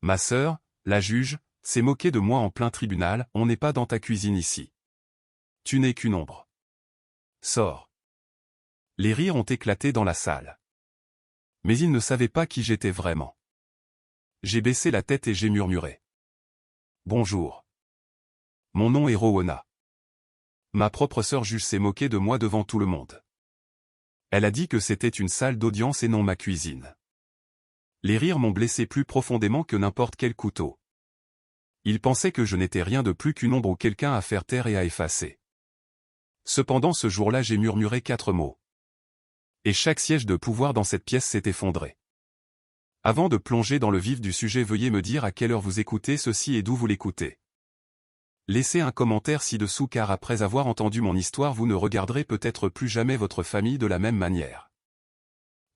Ma sœur, la juge, s'est moquée de moi en plein tribunal, on n'est pas dans ta cuisine ici. Tu n'es qu'une ombre. Sors. Les rires ont éclaté dans la salle. Mais ils ne savaient pas qui j'étais vraiment. J'ai baissé la tête et j'ai murmuré. Bonjour. Mon nom est Rowena. Ma propre sœur juge s'est moquée de moi devant tout le monde. Elle a dit que c'était une salle d'audience et non ma cuisine. Les rires m'ont blessé plus profondément que n'importe quel couteau. Ils pensaient que je n'étais rien de plus qu'une ombre ou quelqu'un à faire taire et à effacer. Cependant ce jour-là j'ai murmuré 4 mots. Et chaque siège de pouvoir dans cette pièce s'est effondré. Avant de plonger dans le vif du sujet, veuillez me dire à quelle heure vous écoutez ceci et d'où vous l'écoutez. Laissez un commentaire ci-dessous car après avoir entendu mon histoire vous ne regarderez peut-être plus jamais votre famille de la même manière.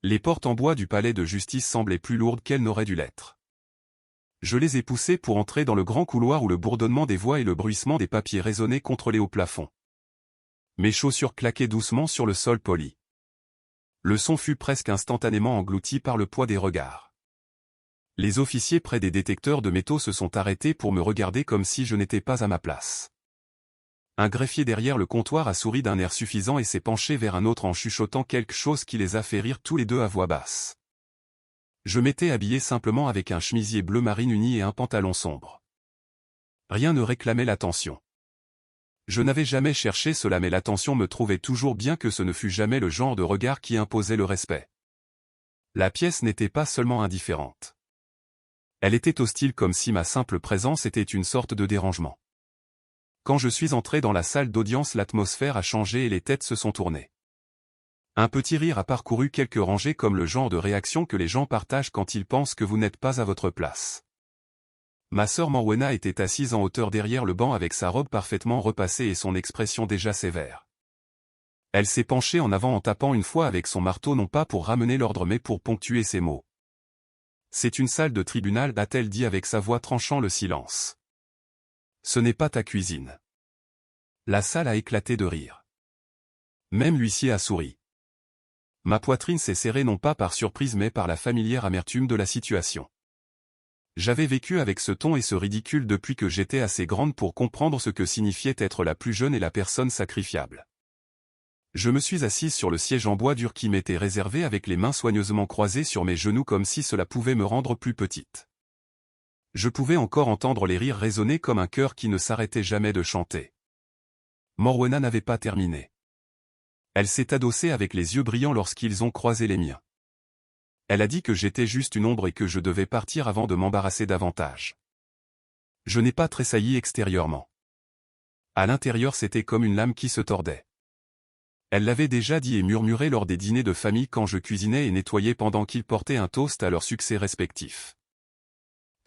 Les portes en bois du palais de justice semblaient plus lourdes qu'elles n'auraient dû l'être. Je les ai poussées pour entrer dans le grand couloir où le bourdonnement des voix et le bruissement des papiers résonnaient contre les hauts plafonds. Mes chaussures claquaient doucement sur le sol poli. Le son fut presque instantanément englouti par le poids des regards. Les officiers près des détecteurs de métaux se sont arrêtés pour me regarder comme si je n'étais pas à ma place. Un greffier derrière le comptoir a souri d'un air suffisant et s'est penché vers un autre en chuchotant quelque chose qui les a fait rire tous les deux à voix basse. Je m'étais habillé simplement avec un chemisier bleu marine uni et un pantalon sombre. Rien ne réclamait l'attention. Je n'avais jamais cherché cela mais l'attention me trouvait toujours bien que ce ne fût jamais le genre de regard qui imposait le respect. La pièce n'était pas seulement indifférente. Elle était hostile comme si ma simple présence était une sorte de dérangement. Quand je suis entré dans la salle d'audience, l'atmosphère a changé et les têtes se sont tournées. Un petit rire a parcouru quelques rangées comme le genre de réaction que les gens partagent quand ils pensent que vous n'êtes pas à votre place. Ma sœur Morwena était assise en hauteur derrière le banc avec sa robe parfaitement repassée et son expression déjà sévère. Elle s'est penchée en avant en tapant une fois avec son marteau non pas pour ramener l'ordre mais pour ponctuer ses mots. C'est une salle de tribunal, a-t-elle dit avec sa voix tranchant le silence. Ce n'est pas ta cuisine. La salle a éclaté de rire. Même l'huissier a souri. Ma poitrine s'est serrée non pas par surprise mais par la familière amertume de la situation. J'avais vécu avec ce ton et ce ridicule depuis que j'étais assez grande pour comprendre ce que signifiait être la plus jeune et la personne sacrifiable. Je me suis assise sur le siège en bois dur qui m'était réservé avec les mains soigneusement croisées sur mes genoux comme si cela pouvait me rendre plus petite. Je pouvais encore entendre les rires résonner comme un chœur qui ne s'arrêtait jamais de chanter. Morwena n'avait pas terminé. Elle s'est adossée avec les yeux brillants lorsqu'ils ont croisé les miens. Elle a dit que j'étais juste une ombre et que je devais partir avant de m'embarrasser davantage. Je n'ai pas tressailli extérieurement. À l'intérieur c'était comme une lame qui se tordait. Elle l'avait déjà dit et murmuré lors des dîners de famille quand je cuisinais et nettoyais pendant qu'ils portaient un toast à leurs succès respectifs.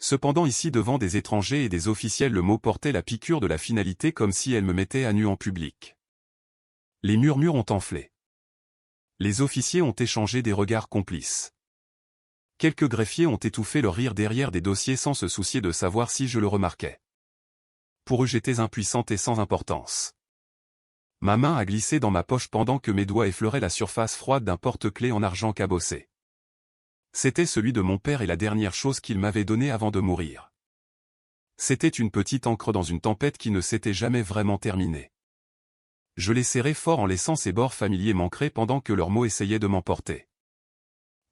Cependant ici devant des étrangers et des officiels le mot portait la piqûre de la finalité comme si elle me mettait à nu en public. Les murmures ont enflé. Les officiers ont échangé des regards complices. Quelques greffiers ont étouffé leur rire derrière des dossiers sans se soucier de savoir si je le remarquais. Pour eux j'étais impuissante et sans importance. Ma main a glissé dans ma poche pendant que mes doigts effleuraient la surface froide d'un porte-clés en argent cabossé. C'était celui de mon père et la dernière chose qu'il m'avait donnée avant de mourir. C'était une petite encre dans une tempête qui ne s'était jamais vraiment terminée. Je l'ai serré fort en laissant ses bords familiers m'ancrer pendant que leurs mots essayaient de m'emporter.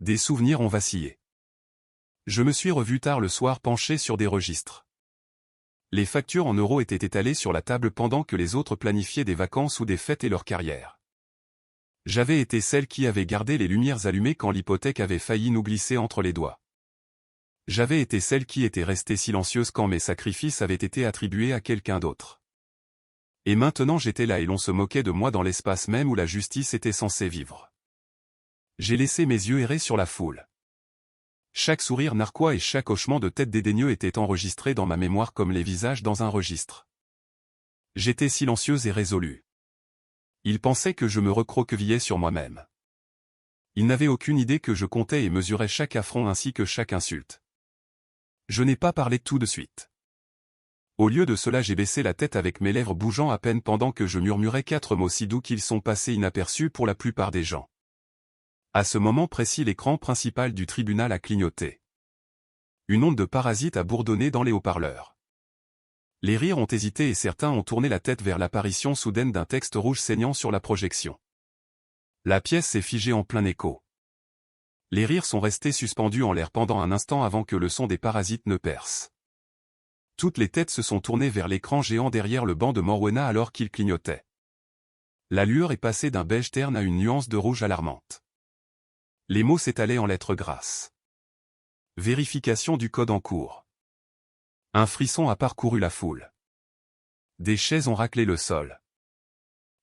Des souvenirs ont vacillé. Je me suis revu tard le soir penché sur des registres. Les factures en euros étaient étalées sur la table pendant que les autres planifiaient des vacances ou des fêtes et leur carrière. J'avais été celle qui avait gardé les lumières allumées quand l'hypothèque avait failli nous glisser entre les doigts. J'avais été celle qui était restée silencieuse quand mes sacrifices avaient été attribués à quelqu'un d'autre. Et maintenant j'étais là et l'on se moquait de moi dans l'espace même où la justice était censée vivre. J'ai laissé mes yeux errer sur la foule. Chaque sourire narquois et chaque hochement de tête dédaigneux étaient enregistrés dans ma mémoire comme les visages dans un registre. J'étais silencieuse et résolue. Ils pensaient que je me recroquevillais sur moi-même. Ils n'avaient aucune idée que je comptais et mesurais chaque affront ainsi que chaque insulte. Je n'ai pas parlé tout de suite. Au lieu de cela j'ai baissé la tête avec mes lèvres bougeant à peine pendant que je murmurais 4 mots si doux qu'ils sont passés inaperçus pour la plupart des gens. À ce moment précis l'écran principal du tribunal a clignoté. Une onde de parasites a bourdonné dans les haut-parleurs. Les rires ont hésité et certains ont tourné la tête vers l'apparition soudaine d'un texte rouge saignant sur la projection. La pièce s'est figée en plein écho. Les rires sont restés suspendus en l'air pendant un instant avant que le son des parasites ne perce. Toutes les têtes se sont tournées vers l'écran géant derrière le banc de Morwena alors qu'il clignotait. La lueur est passée d'un beige terne à une nuance de rouge alarmante. Les mots s'étalaient en lettres grasses. Vérification du code en cours. Un frisson a parcouru la foule. Des chaises ont raclé le sol.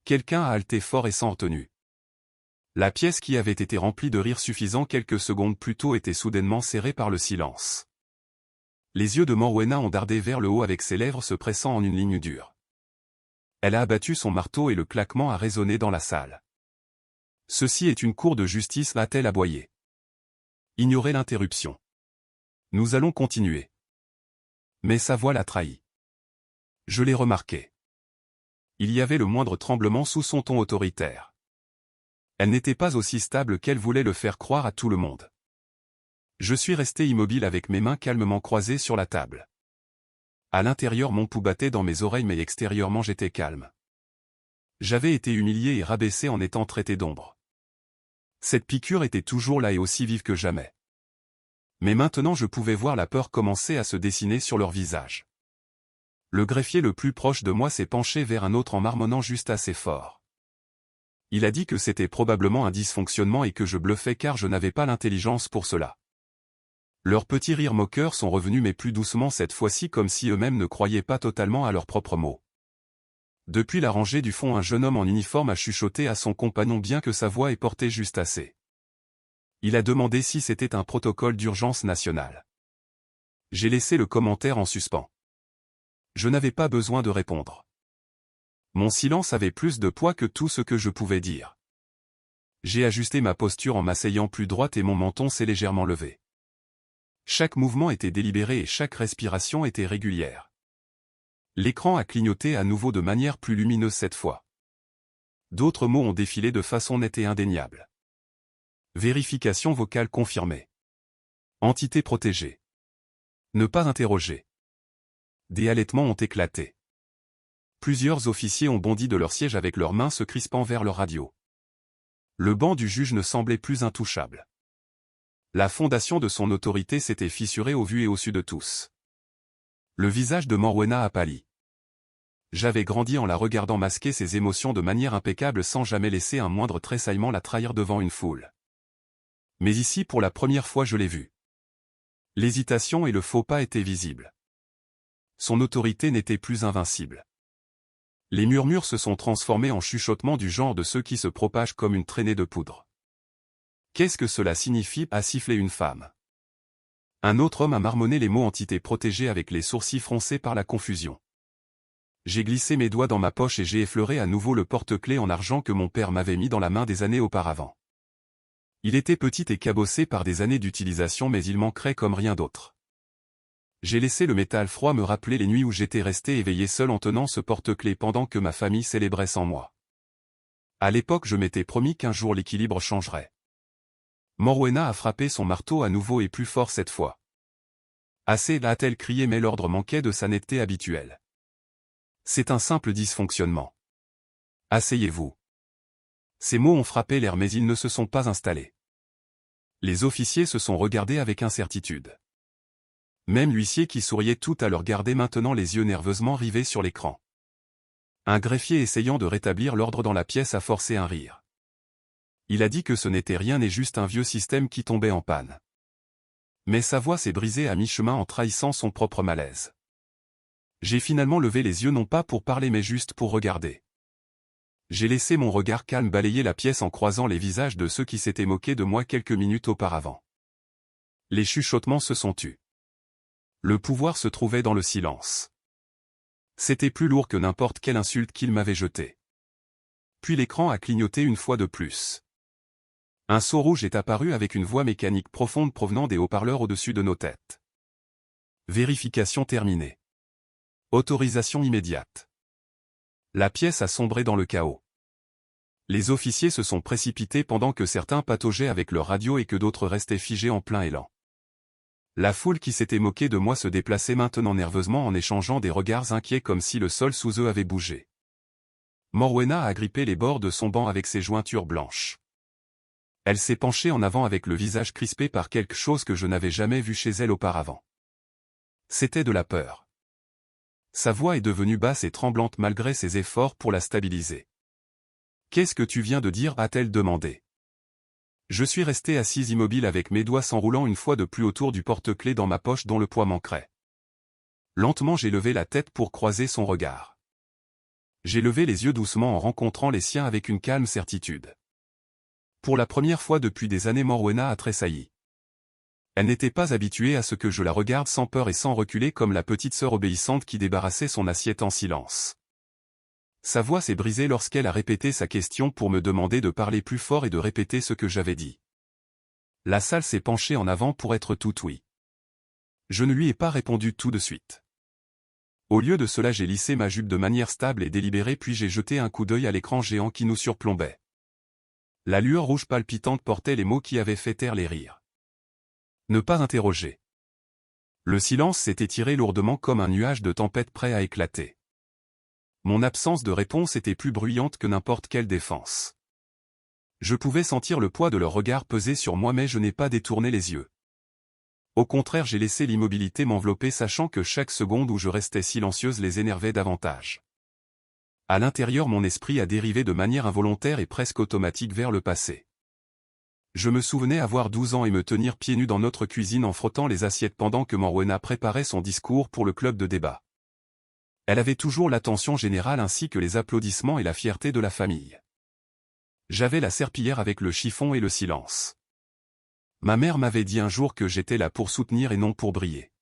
Quelqu'un a halté fort et sans retenue. La pièce qui avait été remplie de rires suffisants quelques secondes plus tôt était soudainement serrée par le silence. Les yeux de Morwena ont dardé vers le haut avec ses lèvres se pressant en une ligne dure. Elle a abattu son marteau et le claquement a résonné dans la salle. Ceci est une cour de justice, a-t-elle aboyé. Ignorez l'interruption. Nous allons continuer. Mais sa voix l'a trahi. Je l'ai remarqué. Il y avait le moindre tremblement sous son ton autoritaire. Elle n'était pas aussi stable qu'elle voulait le faire croire à tout le monde. Je suis resté immobile avec mes mains calmement croisées sur la table. À l'intérieur mon pouls battait dans mes oreilles mais extérieurement j'étais calme. J'avais été humilié et rabaissé en étant traité d'ombre. Cette piqûre était toujours là et aussi vive que jamais. Mais maintenant je pouvais voir la peur commencer à se dessiner sur leur visage. Le greffier le plus proche de moi s'est penché vers un autre en marmonnant juste assez fort. Il a dit que c'était probablement un dysfonctionnement et que je bluffais car je n'avais pas l'intelligence pour cela. Leurs petits rires moqueurs sont revenus mais plus doucement cette fois-ci comme si eux-mêmes ne croyaient pas totalement à leurs propres mots. Depuis la rangée du fond un jeune homme en uniforme a chuchoté à son compagnon bien que sa voix ait porté juste assez. Il a demandé si c'était un protocole d'urgence nationale. J'ai laissé le commentaire en suspens. Je n'avais pas besoin de répondre. Mon silence avait plus de poids que tout ce que je pouvais dire. J'ai ajusté ma posture en m'asseyant plus droite et mon menton s'est légèrement levé. Chaque mouvement était délibéré et chaque respiration était régulière. L'écran a clignoté à nouveau de manière plus lumineuse cette fois. D'autres mots ont défilé de façon nette et indéniable. Vérification vocale confirmée. Entité protégée. Ne pas interroger. Des halètements ont éclaté. Plusieurs officiers ont bondi de leur siège avec leurs mains se crispant vers leur radio. Le banc du juge ne semblait plus intouchable. La fondation de son autorité s'était fissurée au vu et au su de tous. Le visage de Morwena a pâli. J'avais grandi en la regardant masquer ses émotions de manière impeccable sans jamais laisser un moindre tressaillement la trahir devant une foule. Mais ici pour la première fois je l'ai vue. L'hésitation et le faux pas étaient visibles. Son autorité n'était plus invincible. Les murmures se sont transformés en chuchotements du genre de ceux qui se propagent comme une traînée de poudre. Qu'est-ce que cela signifie, a sifflé une femme. Un autre homme a marmonné les mots entité protégée avec les sourcils froncés par la confusion. J'ai glissé mes doigts dans ma poche et j'ai effleuré à nouveau le porte-clés en argent que mon père m'avait mis dans la main des années auparavant. Il était petit et cabossé par des années d'utilisation mais il manquerait comme rien d'autre. J'ai laissé le métal froid me rappeler les nuits où j'étais resté éveillé seul en tenant ce porte-clés pendant que ma famille célébrait sans moi. À l'époque je m'étais promis qu'un jour l'équilibre changerait. Morwena a frappé son marteau à nouveau et plus fort cette fois. Assez a-t-elle crié mais l'ordre manquait de sa netteté habituelle. C'est un simple dysfonctionnement. Asseyez-vous. Ces mots ont frappé l'air mais ils ne se sont pas installés. Les officiers se sont regardés avec incertitude. Même l'huissier qui souriait tout à leur gardait maintenant les yeux nerveusement rivés sur l'écran. Un greffier essayant de rétablir l'ordre dans la pièce a forcé un rire. Il a dit que ce n'était rien et juste un vieux système qui tombait en panne. Mais sa voix s'est brisée à mi-chemin en trahissant son propre malaise. J'ai finalement levé les yeux non pas pour parler mais juste pour regarder. J'ai laissé mon regard calme balayer la pièce en croisant les visages de ceux qui s'étaient moqués de moi quelques minutes auparavant. Les chuchotements se sont tus. Le pouvoir se trouvait dans le silence. C'était plus lourd que n'importe quelle insulte qu'il m'avait jetée. Puis l'écran a clignoté une fois de plus. Un seau rouge est apparu avec une voix mécanique profonde provenant des haut-parleurs au-dessus de nos têtes. Vérification terminée. Autorisation immédiate. La pièce a sombré dans le chaos. Les officiers se sont précipités pendant que certains pataugeaient avec leur radio et que d'autres restaient figés en plein élan. La foule qui s'était moquée de moi se déplaçait maintenant nerveusement en échangeant des regards inquiets comme si le sol sous eux avait bougé. Morwena a agrippé les bords de son banc avec ses jointures blanches. Elle s'est penchée en avant avec le visage crispé par quelque chose que je n'avais jamais vu chez elle auparavant. C'était de la peur. Sa voix est devenue basse et tremblante malgré ses efforts pour la stabiliser. « Qu'est-ce que tu viens de dire ?» a-t-elle demandé. Je suis resté assise immobile avec mes doigts s'enroulant une fois de plus autour du porte-clés dans ma poche dont le poids manquerait. Lentement j'ai levé la tête pour croiser son regard. J'ai levé les yeux doucement en rencontrant les siens avec une calme certitude. Pour la première fois depuis des années Morwena a tressailli. Elle n'était pas habituée à ce que je la regarde sans peur et sans reculer comme la petite sœur obéissante qui débarrassait son assiette en silence. Sa voix s'est brisée lorsqu'elle a répété sa question pour me demander de parler plus fort et de répéter ce que j'avais dit. La salle s'est penchée en avant pour être tout oui. Je ne lui ai pas répondu tout de suite. Au lieu de cela j'ai lissé ma jupe de manière stable et délibérée puis j'ai jeté un coup d'œil à l'écran géant qui nous surplombait. La lueur rouge palpitante portait les mots qui avaient fait taire les rires. Ne pas interroger. Le silence s'est étiré lourdement comme un nuage de tempête prêt à éclater. Mon absence de réponse était plus bruyante que n'importe quelle défense. Je pouvais sentir le poids de leur regard peser sur moi mais je n'ai pas détourné les yeux. Au contraire j'ai laissé l'immobilité m'envelopper sachant que chaque seconde où je restais silencieuse les énervait davantage. À l'intérieur mon esprit a dérivé de manière involontaire et presque automatique vers le passé. Je me souvenais avoir 12 ans et me tenir pieds nus dans notre cuisine en frottant les assiettes pendant que Morwena préparait son discours pour le club de débat. Elle avait toujours l'attention générale ainsi que les applaudissements et la fierté de la famille. J'avais la serpillière avec le chiffon et le silence. Ma mère m'avait dit un jour que j'étais là pour soutenir et non pour briller.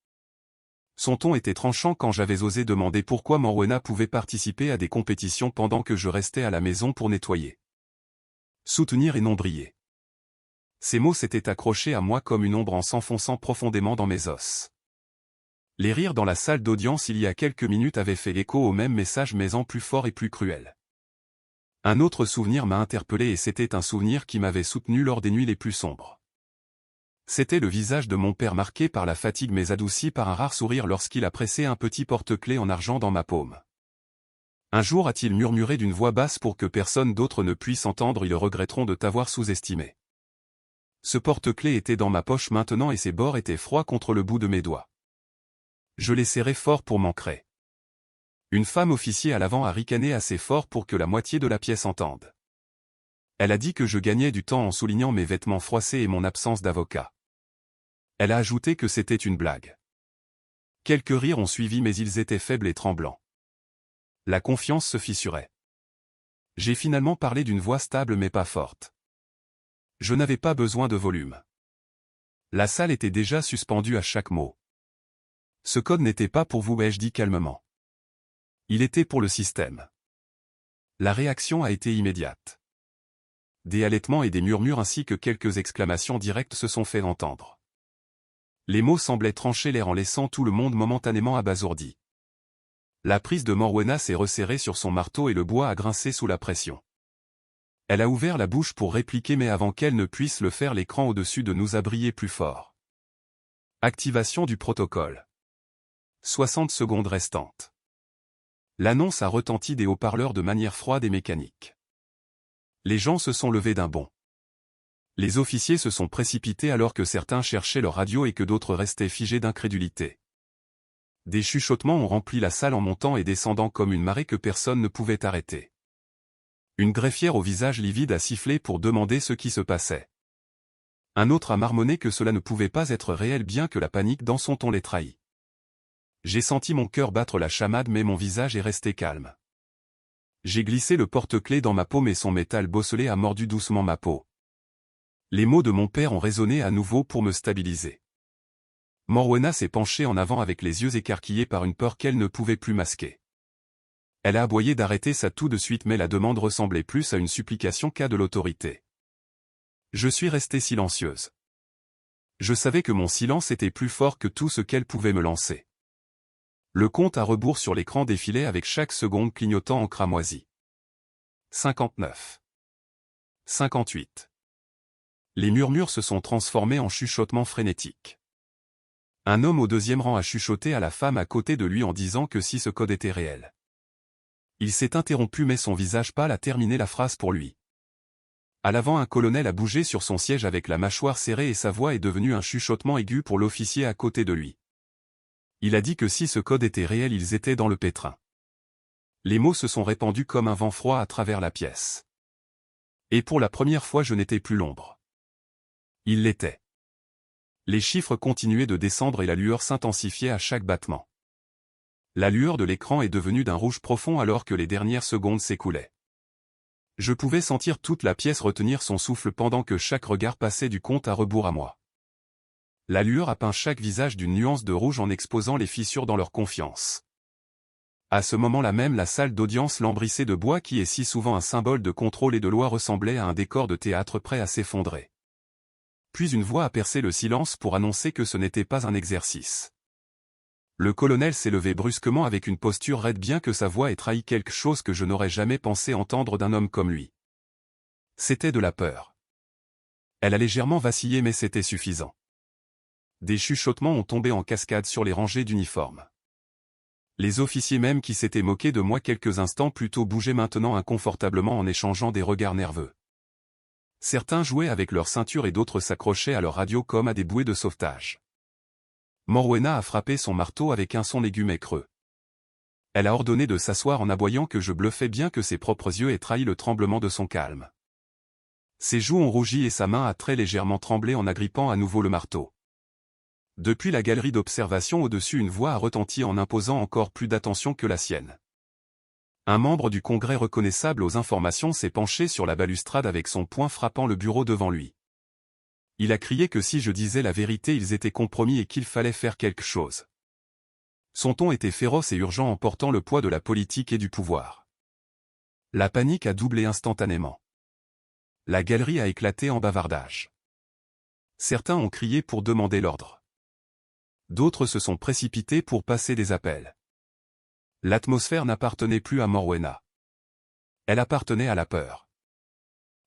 Son ton était tranchant quand j'avais osé demander pourquoi Morwena pouvait participer à des compétitions pendant que je restais à la maison pour nettoyer. Soutenir et non briller. Ces mots s'étaient accrochés à moi comme une ombre en s'enfonçant profondément dans mes os. Les rires dans la salle d'audience il y a quelques minutes avaient fait écho au même message mais en plus fort et plus cruel. Un autre souvenir m'a interpellé et c'était un souvenir qui m'avait soutenu lors des nuits les plus sombres. C'était le visage de mon père marqué par la fatigue mais adouci par un rare sourire lorsqu'il a pressé un petit porte-clés en argent dans ma paume. Un jour a-t-il murmuré d'une voix basse pour que personne d'autre ne puisse entendre « Ils regretteront de t'avoir sous-estimé ». Ce porte-clés était dans ma poche maintenant et ses bords étaient froids contre le bout de mes doigts. Je les serrais fort pour m'ancrer. Une femme officier à l'avant a ricané assez fort pour que la moitié de la pièce entende. Elle a dit que je gagnais du temps en soulignant mes vêtements froissés et mon absence d'avocat. Elle a ajouté que c'était une blague. Quelques rires ont suivi mais ils étaient faibles et tremblants. La confiance se fissurait. J'ai finalement parlé d'une voix stable mais pas forte. Je n'avais pas besoin de volume. La salle était déjà suspendue à chaque mot. Ce code n'était pas pour vous, ai-je dit calmement. Il était pour le système. La réaction a été immédiate. Des halètements et des murmures ainsi que quelques exclamations directes se sont fait entendre. Les mots semblaient trancher l'air en laissant tout le monde momentanément abasourdi. La prise de Morwena s'est resserrée sur son marteau et le bois a grincé sous la pression. Elle a ouvert la bouche pour répliquer mais avant qu'elle ne puisse le faire l'écran au-dessus de nous a brillé plus fort. Activation du protocole. 60 secondes restantes. L'annonce a retenti des haut-parleurs de manière froide et mécanique. Les gens se sont levés d'un bond. Les officiers se sont précipités alors que certains cherchaient leur radio et que d'autres restaient figés d'incrédulité. Des chuchotements ont rempli la salle en montant et descendant comme une marée que personne ne pouvait arrêter. Une greffière au visage livide a sifflé pour demander ce qui se passait. Un autre a marmonné que cela ne pouvait pas être réel bien que la panique dans son ton les trahît. J'ai senti mon cœur battre la chamade mais mon visage est resté calme. J'ai glissé le porte-clés dans ma paume et son métal bosselé a mordu doucement ma peau. Les mots de mon père ont résonné à nouveau pour me stabiliser. Morwena s'est penchée en avant avec les yeux écarquillés par une peur qu'elle ne pouvait plus masquer. Elle a aboyé d'arrêter ça tout de suite mais la demande ressemblait plus à une supplication qu'à de l'autorité. Je suis restée silencieuse. Je savais que mon silence était plus fort que tout ce qu'elle pouvait me lancer. Le compte à rebours sur l'écran défilait avec chaque seconde clignotant en cramoisi. 59. 58. Les murmures se sont transformés en chuchotements frénétiques. Un homme au deuxième rang a chuchoté à la femme à côté de lui en disant que si ce code était réel. Il s'est interrompu mais son visage pâle a terminé la phrase pour lui. À l'avant, un colonel a bougé sur son siège avec la mâchoire serrée et sa voix est devenue un chuchotement aigu pour l'officier à côté de lui. Il a dit que si ce code était réel, ils étaient dans le pétrin. Les mots se sont répandus comme un vent froid à travers la pièce. Et pour la première fois, je n'étais plus l'ombre. Il l'était. Les chiffres continuaient de descendre et la lueur s'intensifiait à chaque battement. La lueur de l'écran est devenue d'un rouge profond alors que les dernières secondes s'écoulaient. Je pouvais sentir toute la pièce retenir son souffle pendant que chaque regard passait du compte à rebours à moi. La lueur a peint chaque visage d'une nuance de rouge en exposant les fissures dans leur confiance. À ce moment-là même, la salle d'audience lambrissée de bois qui est si souvent un symbole de contrôle et de loi ressemblait à un décor de théâtre prêt à s'effondrer. Puis une voix a percé le silence pour annoncer que ce n'était pas un exercice. Le colonel s'est levé brusquement avec une posture raide bien que sa voix ait trahi quelque chose que je n'aurais jamais pensé entendre d'un homme comme lui. C'était de la peur. Elle a légèrement vacillé mais c'était suffisant. Des chuchotements ont tombé en cascade sur les rangées d'uniformes. Les officiers même qui s'étaient moqués de moi quelques instants plus tôt bougeaient maintenant inconfortablement en échangeant des regards nerveux. Certains jouaient avec leur ceinture et d'autres s'accrochaient à leur radio comme à des bouées de sauvetage. Morwena a frappé son marteau avec un son aigu mais creux. Elle a ordonné de s'asseoir en aboyant que je bluffais bien que ses propres yeux aient trahi le tremblement de son calme. Ses joues ont rougi et sa main a très légèrement tremblé en agrippant à nouveau le marteau. Depuis la galerie d'observation au-dessus, une voix a retenti en imposant encore plus d'attention que la sienne. Un membre du Congrès reconnaissable aux informations s'est penché sur la balustrade avec son poing frappant le bureau devant lui. Il a crié que si je disais la vérité, ils étaient compromis et qu'il fallait faire quelque chose. Son ton était féroce et urgent en portant le poids de la politique et du pouvoir. La panique a doublé instantanément. La galerie a éclaté en bavardage. Certains ont crié pour demander l'ordre. D'autres se sont précipités pour passer des appels. L'atmosphère n'appartenait plus à Morwena. Elle appartenait à la peur.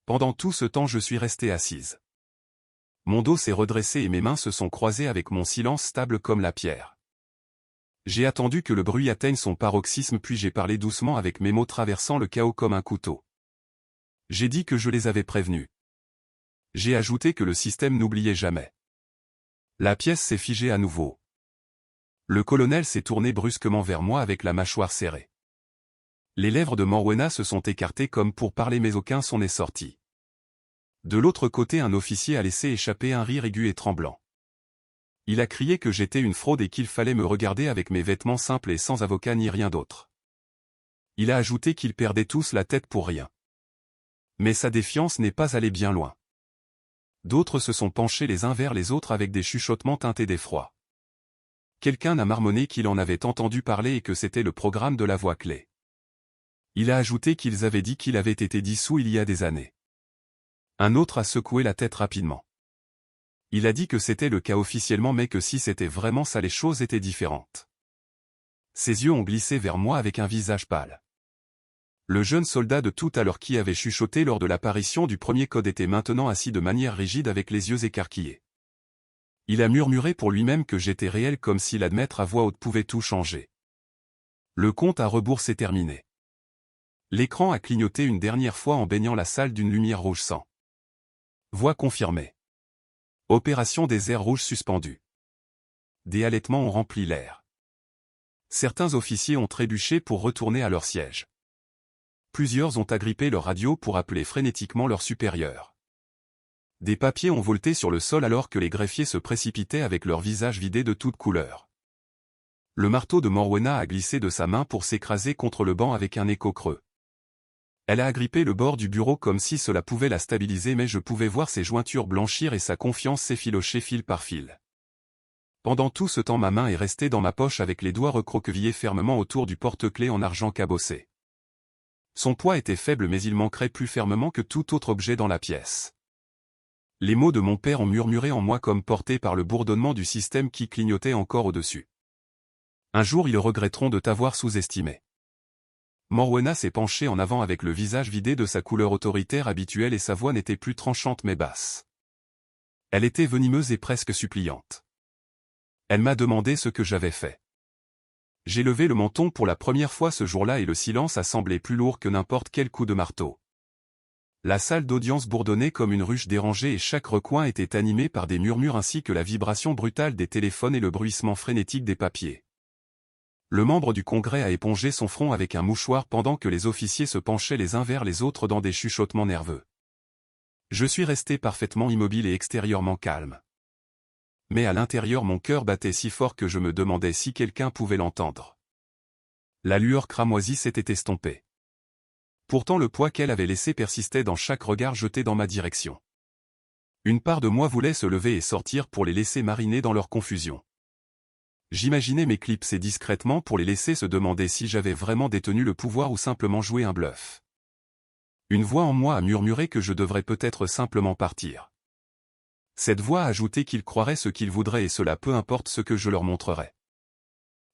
Pendant tout ce temps, je suis restée assise. Mon dos s'est redressé et mes mains se sont croisées avec mon silence stable comme la pierre. J'ai attendu que le bruit atteigne son paroxysme puis j'ai parlé doucement avec mes mots traversant le chaos comme un couteau. J'ai dit que je les avais prévenus. J'ai ajouté que le système n'oubliait jamais. La pièce s'est figée à nouveau. Le colonel s'est tourné brusquement vers moi avec la mâchoire serrée. Les lèvres de Morwena se sont écartées comme pour parler mais aucun son n'est sorti. De l'autre côté, un officier a laissé échapper un rire aigu et tremblant. Il a crié que j'étais une fraude et qu'il fallait me regarder avec mes vêtements simples et sans avocat ni rien d'autre. Il a ajouté qu'ils perdaient tous la tête pour rien. Mais sa défiance n'est pas allée bien loin. D'autres se sont penchés les uns vers les autres avec des chuchotements teintés d'effroi. Quelqu'un a marmonné qu'il en avait entendu parler et que c'était le programme de la voix clé. Il a ajouté qu'ils avaient dit qu'il avait été dissous il y a des années. Un autre a secoué la tête rapidement. Il a dit que c'était le cas officiellement mais que si c'était vraiment ça les choses étaient différentes. Ses yeux ont glissé vers moi avec un visage pâle. Le jeune soldat de tout à l'heure qui avait chuchoté lors de l'apparition du premier code était maintenant assis de manière rigide avec les yeux écarquillés. Il a murmuré pour lui-même que j'étais réel comme si l'admettre à voix haute pouvait tout changer. Le compte à rebours s'est terminé. L'écran a clignoté une dernière fois en baignant la salle d'une lumière rouge sang. Voix confirmée. Opération des airs rouges suspendus. Des halètements ont rempli l'air. Certains officiers ont trébuché pour retourner à leur siège. Plusieurs ont agrippé leur radio pour appeler frénétiquement leur supérieur. Des papiers ont volté sur le sol alors que les greffiers se précipitaient avec leurs visages vidés de toutes couleurs. Le marteau de Morwena a glissé de sa main pour s'écraser contre le banc avec un écho creux. Elle a agrippé le bord du bureau comme si cela pouvait la stabiliser mais je pouvais voir ses jointures blanchir et sa confiance s'effilocher fil par fil. Pendant tout ce temps ma main est restée dans ma poche avec les doigts recroquevillés fermement autour du porte-clés en argent cabossé. Son poids était faible mais il manquerait plus fermement que tout autre objet dans la pièce. Les mots de mon père ont murmuré en moi comme portés par le bourdonnement du système qui clignotait encore au-dessus. Un jour ils regretteront de t'avoir sous-estimé. Morwena s'est penchée en avant avec le visage vidé de sa couleur autoritaire habituelle et sa voix n'était plus tranchante mais basse. Elle était venimeuse et presque suppliante. Elle m'a demandé ce que j'avais fait. J'ai levé le menton pour la première fois ce jour-là et le silence a semblé plus lourd que n'importe quel coup de marteau. La salle d'audience bourdonnait comme une ruche dérangée et chaque recoin était animé par des murmures ainsi que la vibration brutale des téléphones et le bruissement frénétique des papiers. Le membre du Congrès a épongé son front avec un mouchoir pendant que les officiers se penchaient les uns vers les autres dans des chuchotements nerveux. Je suis resté parfaitement immobile et extérieurement calme. Mais à l'intérieur mon cœur battait si fort que je me demandais si quelqu'un pouvait l'entendre. La lueur cramoisie s'était estompée. Pourtant le poids qu'elle avait laissé persistait dans chaque regard jeté dans ma direction. Une part de moi voulait se lever et sortir pour les laisser mariner dans leur confusion. J'imaginais m'éclipser discrètement pour les laisser se demander si j'avais vraiment détenu le pouvoir ou simplement joué un bluff. Une voix en moi a murmuré que je devrais peut-être simplement partir. Cette voix a ajouté qu'ils croiraient ce qu'ils voudraient et cela peu importe ce que je leur montrerais.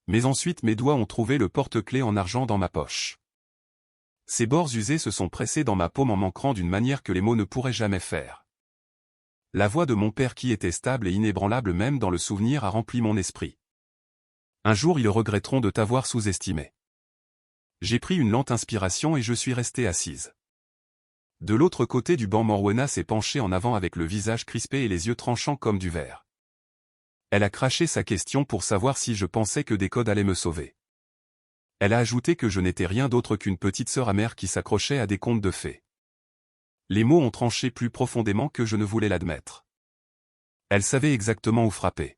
Mais ensuite mes doigts ont trouvé le porte-clés en argent dans ma poche. Ses bords usés se sont pressés dans ma paume en m'ancrant d'une manière que les mots ne pourraient jamais faire. La voix de mon père qui était stable et inébranlable même dans le souvenir a rempli mon esprit. Un jour ils regretteront de t'avoir sous-estimé. J'ai pris une lente inspiration et je suis resté assise. De l'autre côté du banc Morwena s'est penchée en avant avec le visage crispé et les yeux tranchants comme du verre. Elle a craché sa question pour savoir si je pensais que des codes allaient me sauver. Elle a ajouté que je n'étais rien d'autre qu'une petite sœur amère qui s'accrochait à des contes de fées. Les mots ont tranché plus profondément que je ne voulais l'admettre. Elle savait exactement où frapper.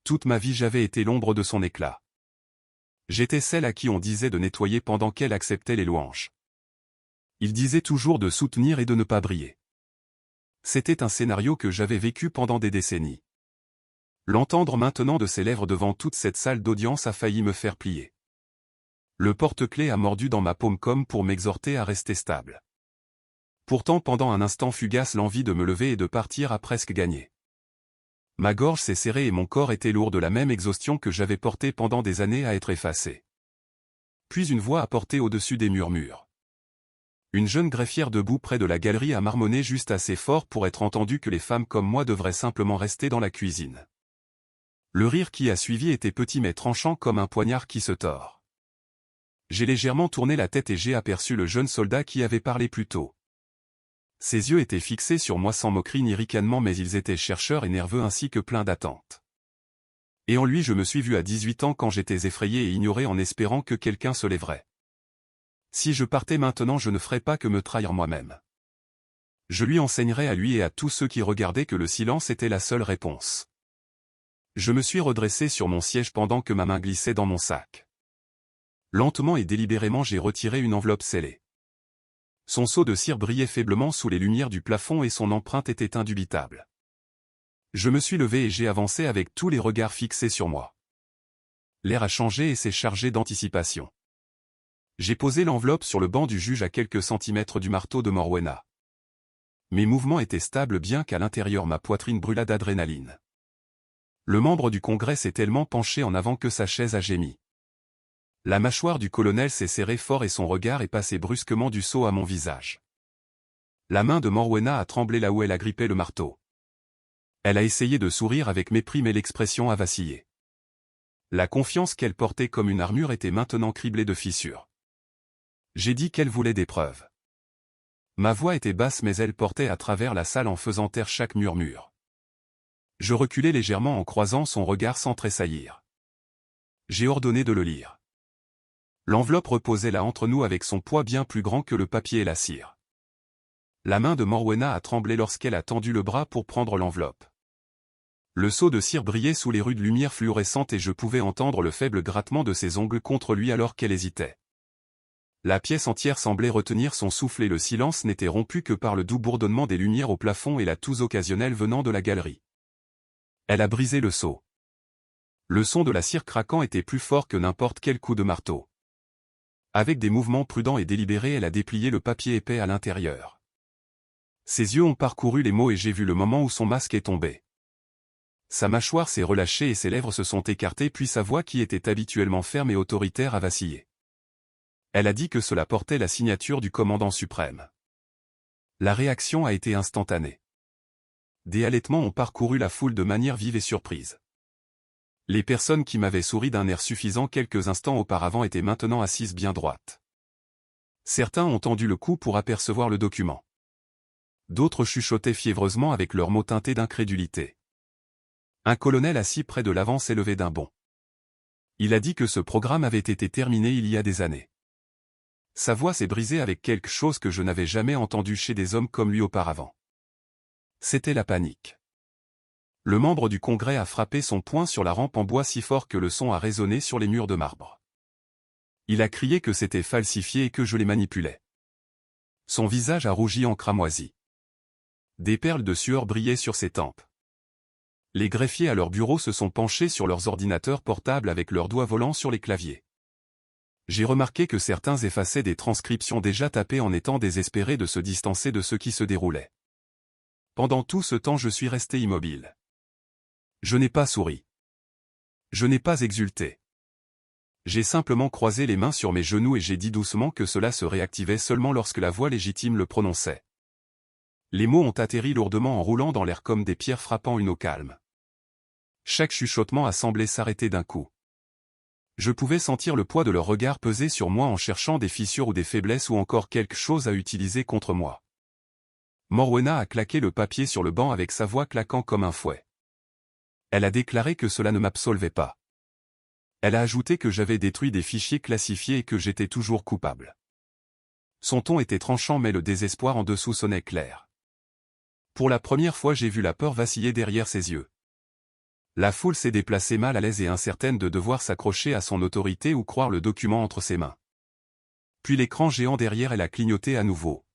Toute ma vie j'avais été l'ombre de son éclat. J'étais celle à qui on disait de nettoyer pendant qu'elle acceptait les louanges. Il disait toujours de soutenir et de ne pas briller. C'était un scénario que j'avais vécu pendant des décennies. L'entendre maintenant de ses lèvres devant toute cette salle d'audience a failli me faire plier. Le porte-clés a mordu dans ma paume comme pour m'exhorter à rester stable. Pourtant pendant un instant fugace l'envie de me lever et de partir a presque gagné. Ma gorge s'est serrée et mon corps était lourd de la même exhaustion que j'avais portée pendant des années à être effacé. Puis une voix a porté au-dessus des murmures. Une jeune greffière debout près de la galerie a marmonné juste assez fort pour être entendue que les femmes comme moi devraient simplement rester dans la cuisine. Le rire qui a suivi était petit mais tranchant comme un poignard qui se tord. J'ai légèrement tourné la tête et j'ai aperçu le jeune soldat qui avait parlé plus tôt. Ses yeux étaient fixés sur moi sans moquerie ni ricanement mais ils étaient chercheurs et nerveux ainsi que pleins d'attente. Et en lui je me suis vu à 18 ans quand j'étais effrayé et ignoré en espérant que quelqu'un se lèverait. Si je partais maintenant je ne ferais pas que me trahir moi-même. Je lui enseignerais à lui et à tous ceux qui regardaient que le silence était la seule réponse. Je me suis redressé sur mon siège pendant que ma main glissait dans mon sac. Lentement et délibérément j'ai retiré une enveloppe scellée. Son seau de cire brillait faiblement sous les lumières du plafond et son empreinte était indubitable. Je me suis levé et j'ai avancé avec tous les regards fixés sur moi. L'air a changé et s'est chargé d'anticipation. J'ai posé l'enveloppe sur le banc du juge à quelques centimètres du marteau de Morwena. Mes mouvements étaient stables bien qu'à l'intérieur ma poitrine brûlât d'adrénaline. Le membre du Congrès s'est tellement penché en avant que sa chaise a gémi. La mâchoire du colonel s'est serrée fort et son regard est passé brusquement du seau à mon visage. La main de Morwena a tremblé là où elle a grippé le marteau. Elle a essayé de sourire avec mépris mais l'expression a vacillé. La confiance qu'elle portait comme une armure était maintenant criblée de fissures. J'ai dit qu'elle voulait des preuves. Ma voix était basse mais elle portait à travers la salle en faisant taire chaque murmure. Je reculai légèrement en croisant son regard sans tressaillir. J'ai ordonné de le lire. L'enveloppe reposait là entre nous avec son poids bien plus grand que le papier et la cire. La main de Morwena a tremblé lorsqu'elle a tendu le bras pour prendre l'enveloppe. Le seau de cire brillait sous les rudes lumières fluorescentes et je pouvais entendre le faible grattement de ses ongles contre lui alors qu'elle hésitait. La pièce entière semblait retenir son souffle et le silence n'était rompu que par le doux bourdonnement des lumières au plafond et la toux occasionnelle venant de la galerie. Elle a brisé le seau. Le son de la cire craquant était plus fort que n'importe quel coup de marteau. Avec des mouvements prudents et délibérés elle a déplié le papier épais à l'intérieur. Ses yeux ont parcouru les mots et j'ai vu le moment où son masque est tombé. Sa mâchoire s'est relâchée et ses lèvres se sont écartées puis sa voix qui était habituellement ferme et autoritaire a vacillé. Elle a dit que cela portait la signature du commandant suprême. La réaction a été instantanée. Des halètements ont parcouru la foule de manière vive et surprise. Les personnes qui m'avaient souri d'un air suffisant quelques instants auparavant étaient maintenant assises bien droites. Certains ont tendu le cou pour apercevoir le document. D'autres chuchotaient fiévreusement avec leurs mots teintés d'incrédulité. Un colonel assis près de l'avant s'est levé d'un bond. Il a dit que ce programme avait été terminé il y a des années. Sa voix s'est brisée avec quelque chose que je n'avais jamais entendu chez des hommes comme lui auparavant. C'était la panique. Le membre du Congrès a frappé son poing sur la rampe en bois si fort que le son a résonné sur les murs de marbre. Il a crié que c'était falsifié et que je les manipulais. Son visage a rougi en cramoisi. Des perles de sueur brillaient sur ses tempes. Les greffiers à leur bureau se sont penchés sur leurs ordinateurs portables avec leurs doigts volants sur les claviers. J'ai remarqué que certains effaçaient des transcriptions déjà tapées en étant désespérés de se distancer de ce qui se déroulait. Pendant tout ce temps je suis resté immobile. Je n'ai pas souri. Je n'ai pas exulté. J'ai simplement croisé les mains sur mes genoux et j'ai dit doucement que cela se réactivait seulement lorsque la voix légitime le prononçait. Les mots ont atterri lourdement en roulant dans l'air comme des pierres frappant une eau calme. Chaque chuchotement a semblé s'arrêter d'un coup. Je pouvais sentir le poids de leur regard peser sur moi en cherchant des fissures ou des faiblesses ou encore quelque chose à utiliser contre moi. Morwena a claqué le papier sur le banc avec sa voix claquant comme un fouet. Elle a déclaré que cela ne m'absolvait pas. Elle a ajouté que j'avais détruit des fichiers classifiés et que j'étais toujours coupable. Son ton était tranchant mais le désespoir en dessous sonnait clair. Pour la première fois j'ai vu la peur vaciller derrière ses yeux. La foule s'est déplacée mal à l'aise et incertaine de devoir s'accrocher à son autorité ou croire le document entre ses mains. Puis l'écran géant derrière elle a clignoté à nouveau.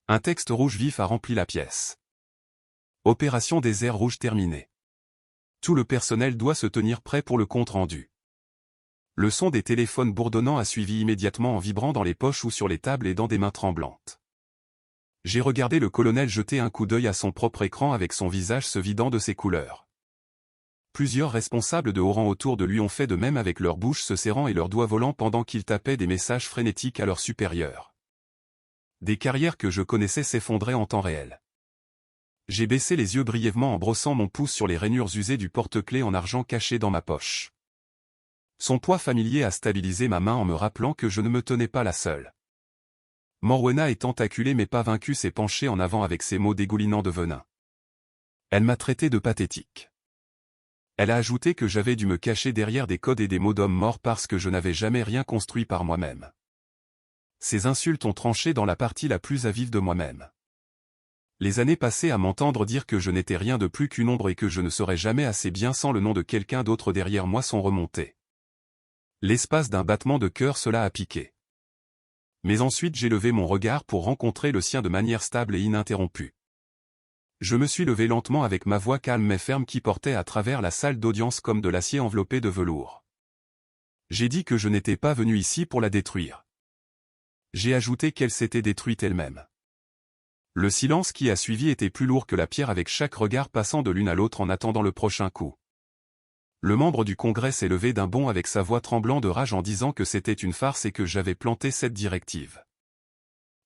Un texte rouge vif a rempli la pièce. Opération désert rouge terminée. Tout le personnel doit se tenir prêt pour le compte-rendu. Le son des téléphones bourdonnants a suivi immédiatement en vibrant dans les poches ou sur les tables et dans des mains tremblantes. J'ai regardé le colonel jeter un coup d'œil à son propre écran avec son visage se vidant de ses couleurs. Plusieurs responsables de haut rang autour de lui ont fait de même avec leurs bouches se serrant et leurs doigts volants pendant qu'ils tapaient des messages frénétiques à leurs supérieurs. Des carrières que je connaissais s'effondraient en temps réel. J'ai baissé les yeux brièvement en brossant mon pouce sur les rainures usées du porte-clés en argent caché dans ma poche. Son poids familier a stabilisé ma main en me rappelant que je ne me tenais pas la seule. Morwena est tentaculée mais pas vaincue s'est penchée en avant avec ses mots dégoulinants de venin. Elle m'a traité de pathétique. Elle a ajouté que j'avais dû me cacher derrière des codes et des mots d'homme mort parce que je n'avais jamais rien construit par moi-même. Ces insultes ont tranché dans la partie la plus à vif de moi-même. Les années passées à m'entendre dire que je n'étais rien de plus qu'une ombre et que je ne serais jamais assez bien sans le nom de quelqu'un d'autre derrière moi sont remontées. L'espace d'un battement de cœur cela a piqué. Mais ensuite j'ai levé mon regard pour rencontrer le sien de manière stable et ininterrompue. Je me suis levé lentement avec ma voix calme mais ferme qui portait à travers la salle d'audience comme de l'acier enveloppé de velours. J'ai dit que je n'étais pas venu ici pour la détruire. J'ai ajouté qu'elle s'était détruite elle-même. Le silence qui a suivi était plus lourd que la pierre avec chaque regard passant de l'une à l'autre en attendant le prochain coup. Le membre du Congrès s'est levé d'un bond avec sa voix tremblant de rage en disant que c'était une farce et que j'avais planté cette directive.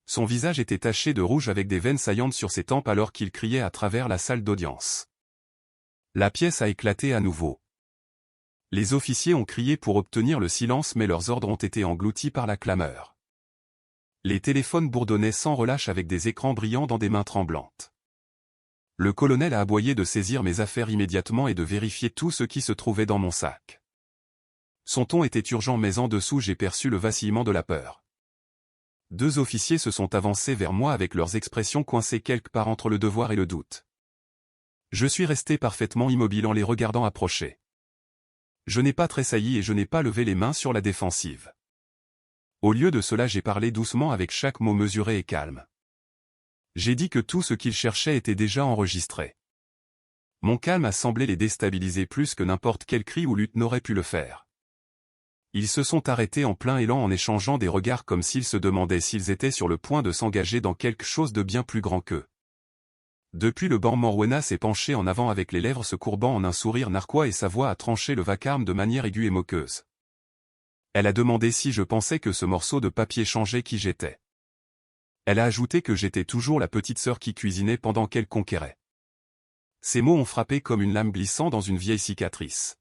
Son visage était taché de rouge avec des veines saillantes sur ses tempes alors qu'il criait à travers la salle d'audience. La pièce a éclaté à nouveau. Les officiers ont crié pour obtenir le silence mais leurs ordres ont été engloutis par la clameur. Les téléphones bourdonnaient sans relâche avec des écrans brillants dans des mains tremblantes. Le colonel a aboyé de saisir mes affaires immédiatement et de vérifier tout ce qui se trouvait dans mon sac. Son ton était urgent mais en dessous j'ai perçu le vacillement de la peur. 2 officiers se sont avancés vers moi avec leurs expressions coincées quelque part entre le devoir et le doute. Je suis resté parfaitement immobile en les regardant approcher. Je n'ai pas tressailli et je n'ai pas levé les mains sur la défensive. Au lieu de cela j'ai parlé doucement avec chaque mot mesuré et calme. J'ai dit que tout ce qu'ils cherchaient était déjà enregistré. Mon calme a semblé les déstabiliser plus que n'importe quel cri ou lutte n'aurait pu le faire. Ils se sont arrêtés en plein élan en échangeant des regards comme s'ils se demandaient s'ils étaient sur le point de s'engager dans quelque chose de bien plus grand qu'eux. Depuis le banc Morwena s'est penché en avant avec les lèvres se courbant en un sourire narquois et sa voix a tranché le vacarme de manière aiguë et moqueuse. Elle a demandé si je pensais que ce morceau de papier changeait qui j'étais. Elle a ajouté que j'étais toujours la petite sœur qui cuisinait pendant qu'elle conquérait. Ces mots ont frappé comme une lame glissant dans une vieille cicatrice.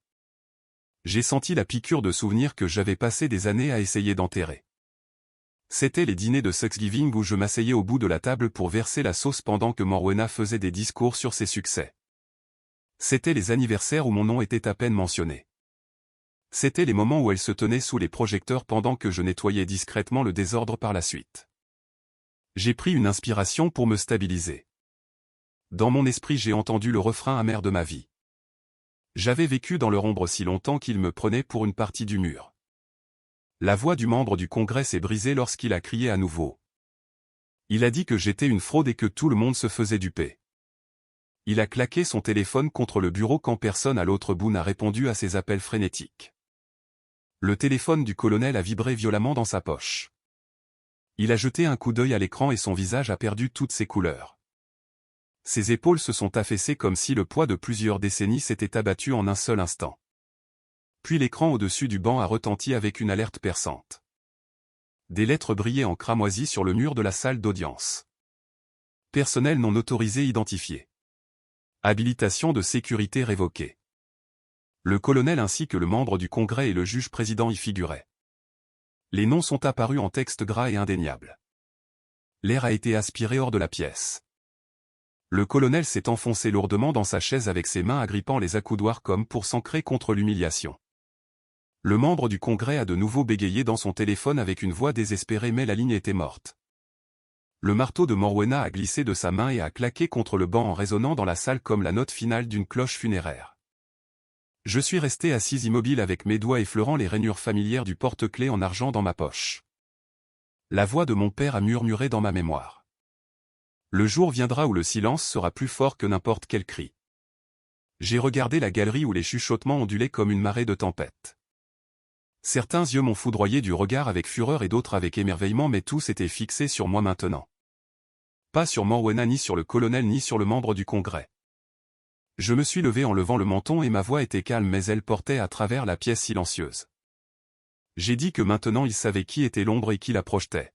J'ai senti la piqûre de souvenirs que j'avais passé des années à essayer d'enterrer. C'étaient les dîners de Thanksgiving où je m'asseyais au bout de la table pour verser la sauce pendant que Morwenna faisait des discours sur ses succès. C'étaient les anniversaires où mon nom était à peine mentionné. C'étaient les moments où elle se tenait sous les projecteurs pendant que je nettoyais discrètement le désordre par la suite. J'ai pris une inspiration pour me stabiliser. Dans mon esprit j'ai entendu le refrain amer de ma vie. J'avais vécu dans leur ombre si longtemps qu'il me prenait pour une partie du mur. La voix du membre du Congrès s'est brisée lorsqu'il a crié à nouveau. Il a dit que j'étais une fraude et que tout le monde se faisait duper. Il a claqué son téléphone contre le bureau quand personne à l'autre bout n'a répondu à ses appels frénétiques. Le téléphone du colonel a vibré violemment dans sa poche. Il a jeté un coup d'œil à l'écran et son visage a perdu toutes ses couleurs. Ses épaules se sont affaissées comme si le poids de plusieurs décennies s'était abattu en un seul instant. Puis l'écran au-dessus du banc a retenti avec une alerte perçante. Des lettres brillaient en cramoisi sur le mur de la salle d'audience. Personnel non autorisé identifié. Habilitation de sécurité révoquée. Le colonel ainsi que le membre du Congrès et le juge-président y figuraient. Les noms sont apparus en texte gras et indéniable. L'air a été aspiré hors de la pièce. Le colonel s'est enfoncé lourdement dans sa chaise avec ses mains agrippant les accoudoirs comme pour s'ancrer contre l'humiliation. Le membre du Congrès a de nouveau bégayé dans son téléphone avec une voix désespérée mais la ligne était morte. Le marteau de Morwenna a glissé de sa main et a claqué contre le banc en résonnant dans la salle comme la note finale d'une cloche funéraire. Je suis resté assis immobile avec mes doigts effleurant les rainures familières du porte-clés en argent dans ma poche. La voix de mon père a murmuré dans ma mémoire. Le jour viendra où le silence sera plus fort que n'importe quel cri. J'ai regardé la galerie où les chuchotements ondulaient comme une marée de tempête. Certains yeux m'ont foudroyé du regard avec fureur et d'autres avec émerveillement mais tous étaient fixés sur moi maintenant. Pas sur Morwenna ni sur le colonel ni sur le membre du Congrès. Je me suis levé en levant le menton et ma voix était calme mais elle portait à travers la pièce silencieuse. J'ai dit que maintenant il savait qui était l'ombre et qui la projetait.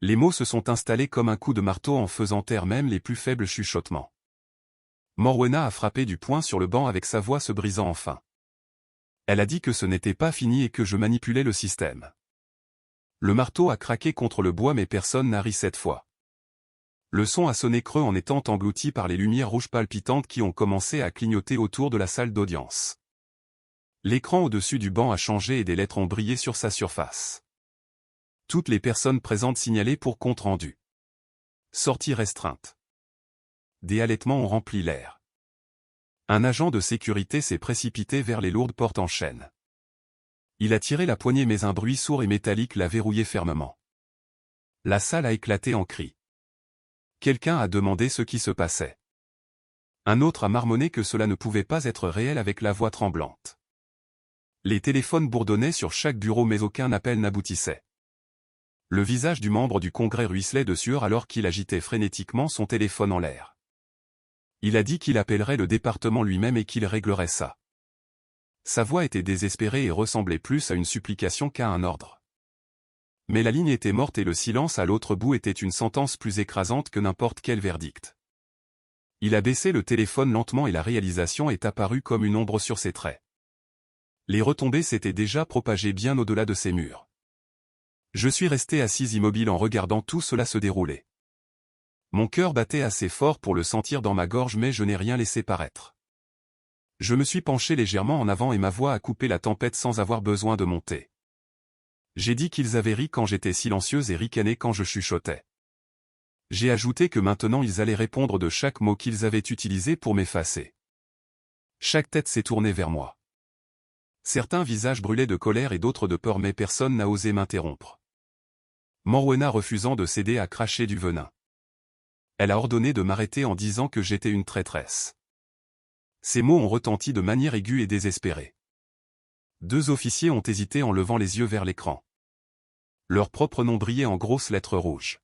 Les mots se sont installés comme un coup de marteau en faisant taire même les plus faibles chuchotements. Morwenna a frappé du poing sur le banc avec sa voix se brisant enfin. Elle a dit que ce n'était pas fini et que je manipulais le système. Le marteau a craqué contre le bois mais personne n'a ri cette fois. Le son a sonné creux en étant englouti par les lumières rouges palpitantes qui ont commencé à clignoter autour de la salle d'audience. L'écran au-dessus du banc a changé et des lettres ont brillé sur sa surface. Toutes les personnes présentes signalées pour compte rendu. Sortie restreinte. Des halètements ont rempli l'air. Un agent de sécurité s'est précipité vers les lourdes portes en chêne. Il a tiré la poignée mais un bruit sourd et métallique l'a verrouillé fermement. La salle a éclaté en cris. Quelqu'un a demandé ce qui se passait. Un autre a marmonné que cela ne pouvait pas être réel avec la voix tremblante. Les téléphones bourdonnaient sur chaque bureau mais aucun appel n'aboutissait. Le visage du membre du Congrès ruisselait de sueur alors qu'il agitait frénétiquement son téléphone en l'air. Il a dit qu'il appellerait le département lui-même et qu'il réglerait ça. Sa voix était désespérée et ressemblait plus à une supplication qu'à un ordre. Mais la ligne était morte et le silence à l'autre bout était une sentence plus écrasante que n'importe quel verdict. Il a baissé le téléphone lentement et la réalisation est apparue comme une ombre sur ses traits. Les retombées s'étaient déjà propagées bien au-delà de ses murs. Je suis resté assis immobile en regardant tout cela se dérouler. Mon cœur battait assez fort pour le sentir dans ma gorge mais je n'ai rien laissé paraître. Je me suis penché légèrement en avant et ma voix a coupé la tempête sans avoir besoin de monter. J'ai dit qu'ils avaient ri quand j'étais silencieuse et ricané quand je chuchotais. J'ai ajouté que maintenant ils allaient répondre de chaque mot qu'ils avaient utilisé pour m'effacer. Chaque tête s'est tournée vers moi. Certains visages brûlaient de colère et d'autres de peur mais personne n'a osé m'interrompre. Morwenna refusant de céder a craché du venin. Elle a ordonné de m'arrêter en disant que j'étais une traîtresse. Ces mots ont retenti de manière aiguë et désespérée. 2 officiers ont hésité en levant les yeux vers l'écran. Leurs propres noms brillaient en grosses lettres rouges.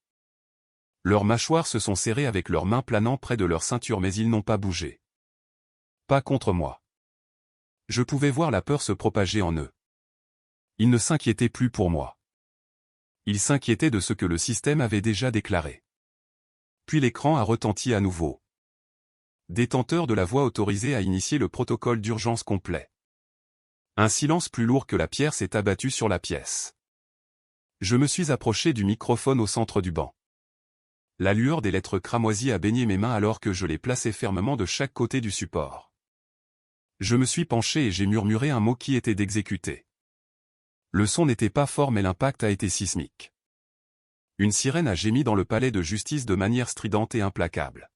Leurs mâchoires se sont serrées avec leurs mains planant près de leur ceinture mais ils n'ont pas bougé. Pas contre moi. Je pouvais voir la peur se propager en eux. Ils ne s'inquiétaient plus pour moi. Ils s'inquiétaient de ce que le système avait déjà déclaré. Puis l'écran a retenti à nouveau. Détenteur de la voix autorisée à initier le protocole d'urgence complet. Un silence plus lourd que la pierre s'est abattu sur la pièce. Je me suis approché du microphone au centre du banc. La lueur des lettres cramoisies a baigné mes mains alors que je les plaçais fermement de chaque côté du support. Je me suis penché et j'ai murmuré un mot qui était d'exécuter. Le son n'était pas fort mais l'impact a été sismique. Une sirène a gémi dans le palais de justice de manière stridente et implacable.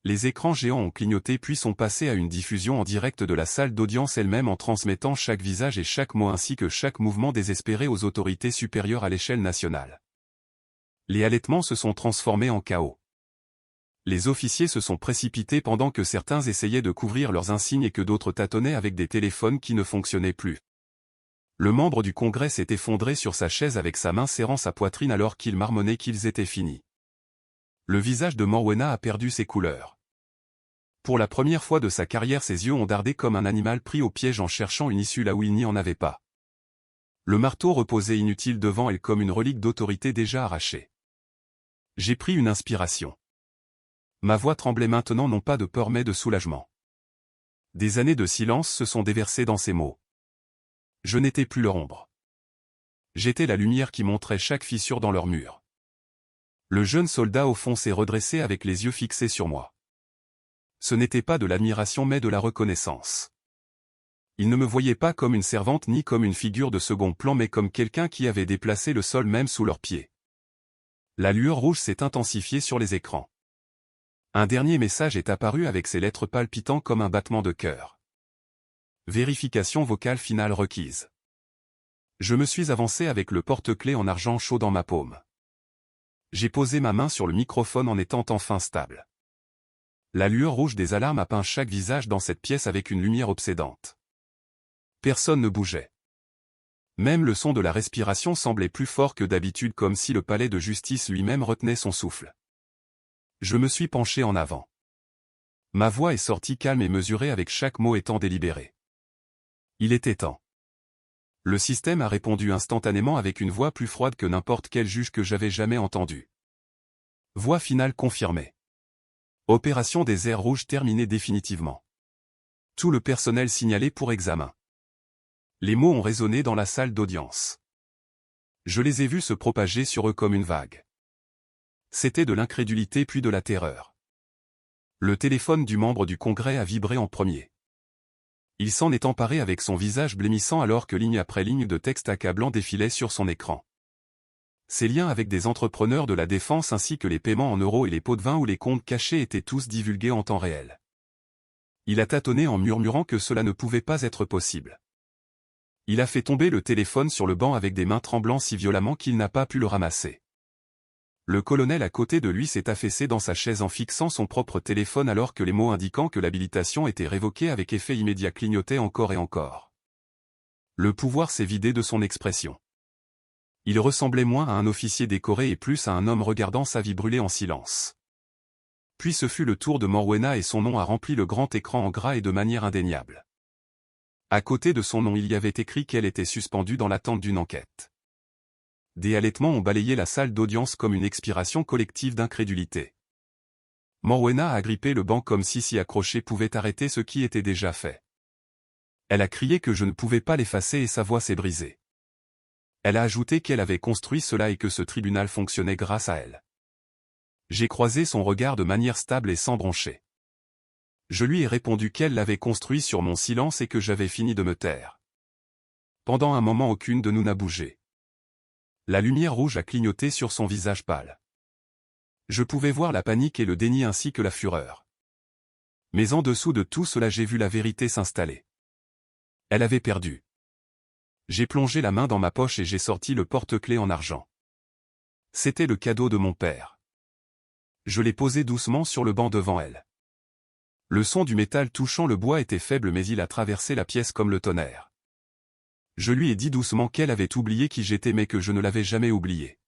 Les écrans géants ont clignoté puis sont passés à une diffusion en direct de la salle d'audience elle-même en transmettant chaque visage et chaque mot ainsi que chaque mouvement désespéré aux autorités supérieures à l'échelle nationale. Les halètements se sont transformés en chaos. Les officiers se sont précipités pendant que certains essayaient de couvrir leurs insignes et que d'autres tâtonnaient avec des téléphones qui ne fonctionnaient plus. Le membre du Congrès s'est effondré sur sa chaise avec sa main serrant sa poitrine alors qu'il marmonnait qu'ils étaient finis. Le visage de Morwena a perdu ses couleurs. Pour la première fois de sa carrière ses yeux ont dardé comme un animal pris au piège en cherchant une issue là où il n'y en avait pas. Le marteau reposait inutile devant elle comme une relique d'autorité déjà arrachée. J'ai pris une inspiration. Ma voix tremblait maintenant non pas de peur mais de soulagement. Des années de silence se sont déversées dans ces mots. Je n'étais plus leur ombre. J'étais la lumière qui montrait chaque fissure dans leur mur. Le jeune soldat au fond s'est redressé avec les yeux fixés sur moi. Ce n'était pas de l'admiration mais de la reconnaissance. Il ne me voyait pas comme une servante ni comme une figure de second plan mais comme quelqu'un qui avait déplacé le sol même sous leurs pieds. La lueur rouge s'est intensifiée sur les écrans. Un dernier message est apparu avec ses lettres palpitant comme un battement de cœur. Vérification vocale finale requise. Je me suis avancé avec le porte-clés en argent chaud dans ma paume. J'ai posé ma main sur le microphone en étant enfin stable. La lueur rouge des alarmes a peint chaque visage dans cette pièce avec une lumière obsédante. Personne ne bougeait. Même le son de la respiration semblait plus fort que d'habitude comme si le palais de justice lui-même retenait son souffle. Je me suis penché en avant. Ma voix est sortie calme et mesurée avec chaque mot étant délibéré. Il était temps. Le système a répondu instantanément avec une voix plus froide que n'importe quel juge que j'avais jamais entendu. Voix finale confirmée. Opération des airs rouges terminée définitivement. Tout le personnel signalé pour examen. Les mots ont résonné dans la salle d'audience. Je les ai vus se propager sur eux comme une vague. C'était de l'incrédulité puis de la terreur. Le téléphone du membre du Congrès a vibré en premier. Il s'en est emparé avec son visage blêmissant alors que ligne après ligne de texte accablant défilait sur son écran. Ses liens avec des entrepreneurs de la défense ainsi que les paiements en euros et les pots de vin ou les comptes cachés étaient tous divulgués en temps réel. Il a tâtonné en murmurant que cela ne pouvait pas être possible. Il a fait tomber le téléphone sur le banc avec des mains tremblant si violemment qu'il n'a pas pu le ramasser. Le colonel à côté de lui s'est affaissé dans sa chaise en fixant son propre téléphone alors que les mots indiquant que l'habilitation était révoquée avec effet immédiat clignotaient encore et encore. Le pouvoir s'est vidé de son expression. Il ressemblait moins à un officier décoré et plus à un homme regardant sa vie brûler en silence. Puis ce fut le tour de Morwena et son nom a rempli le grand écran en gras et de manière indéniable. À côté de son nom il y avait écrit qu'elle était suspendue dans l'attente d'une enquête. Des halètements ont balayé la salle d'audience comme une expiration collective d'incrédulité. Morwena a agrippé le banc comme si s'y accrocher pouvait arrêter ce qui était déjà fait. Elle a crié que je ne pouvais pas l'effacer et sa voix s'est brisée. Elle a ajouté qu'elle avait construit cela et que ce tribunal fonctionnait grâce à elle. J'ai croisé son regard de manière stable et sans broncher. Je lui ai répondu qu'elle l'avait construit sur mon silence et que j'avais fini de me taire. Pendant un moment aucune de nous n'a bougé. La lumière rouge a clignoté sur son visage pâle. Je pouvais voir la panique et le déni ainsi que la fureur. Mais en dessous de tout cela j'ai vu la vérité s'installer. Elle avait perdu. J'ai plongé la main dans ma poche et j'ai sorti le porte-clés en argent. C'était le cadeau de mon père. Je l'ai posé doucement sur le banc devant elle. Le son du métal touchant le bois était faible mais il a traversé la pièce comme le tonnerre. Je lui ai dit doucement qu'elle avait oublié qui j'étais mais que je ne l'avais jamais oublié.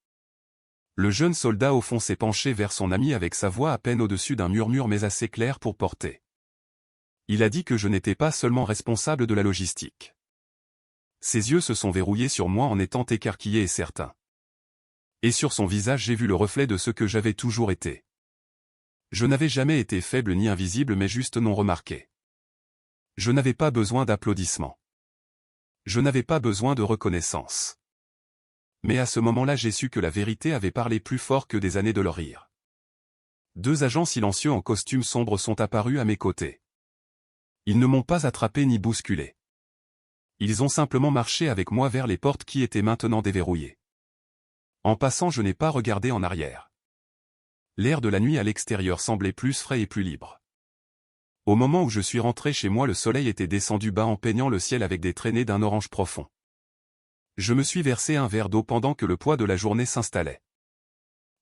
Le jeune soldat au fond s'est penché vers son ami avec sa voix à peine au-dessus d'un murmure mais assez clair pour porter. Il a dit que je n'étais pas seulement responsable de la logistique. Ses yeux se sont verrouillés sur moi en étant écarquillés et certains. Et sur son visage j'ai vu le reflet de ce que j'avais toujours été. Je n'avais jamais été faible ni invisible mais juste non remarqué. Je n'avais pas besoin d'applaudissements. Je n'avais pas besoin de reconnaissance. Mais à ce moment-là j'ai su que la vérité avait parlé plus fort que des années de leur rire. 2 agents silencieux en costume sombre sont apparus à mes côtés. Ils ne m'ont pas attrapé ni bousculé. Ils ont simplement marché avec moi vers les portes qui étaient maintenant déverrouillées. En passant, je n'ai pas regardé en arrière. L'air de la nuit à l'extérieur semblait plus frais et plus libre. Au moment où je suis rentré chez moi, le soleil était descendu bas en peignant le ciel avec des traînées d'un orange profond. Je me suis versé un verre d'eau pendant que le poids de la journée s'installait.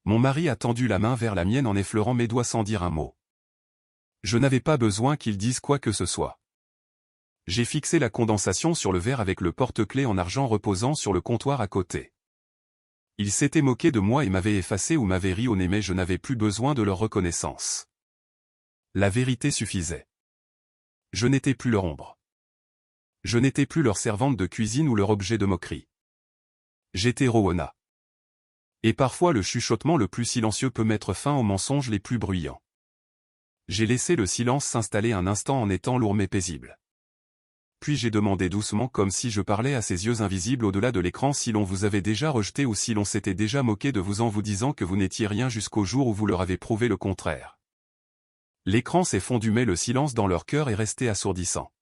Mon mari a tendu la main vers la mienne en effleurant mes doigts sans dire un mot. Je n'avais pas besoin qu'il dise quoi que ce soit. J'ai fixé la condensation sur le verre avec le porte-clés en argent reposant sur le comptoir à côté. Ils s'étaient moqués de moi et m'avaient effacé ou m'avaient ri au nez, mais je n'avais plus besoin de leur reconnaissance. La vérité suffisait. Je n'étais plus leur ombre. Je n'étais plus leur servante de cuisine ou leur objet de moquerie. J'étais Rowena. Et parfois le chuchotement le plus silencieux peut mettre fin aux mensonges les plus bruyants. J'ai laissé le silence s'installer un instant en étant lourd mais paisible. Puis j'ai demandé doucement, comme si je parlais à ces yeux invisibles au-delà de l'écran, si l'on vous avait déjà rejeté ou si l'on s'était déjà moqué de vous en vous disant que vous n'étiez rien jusqu'au jour où vous leur avez prouvé le contraire. L'écran s'est fondu mais le silence dans leur cœur est resté assourdissant.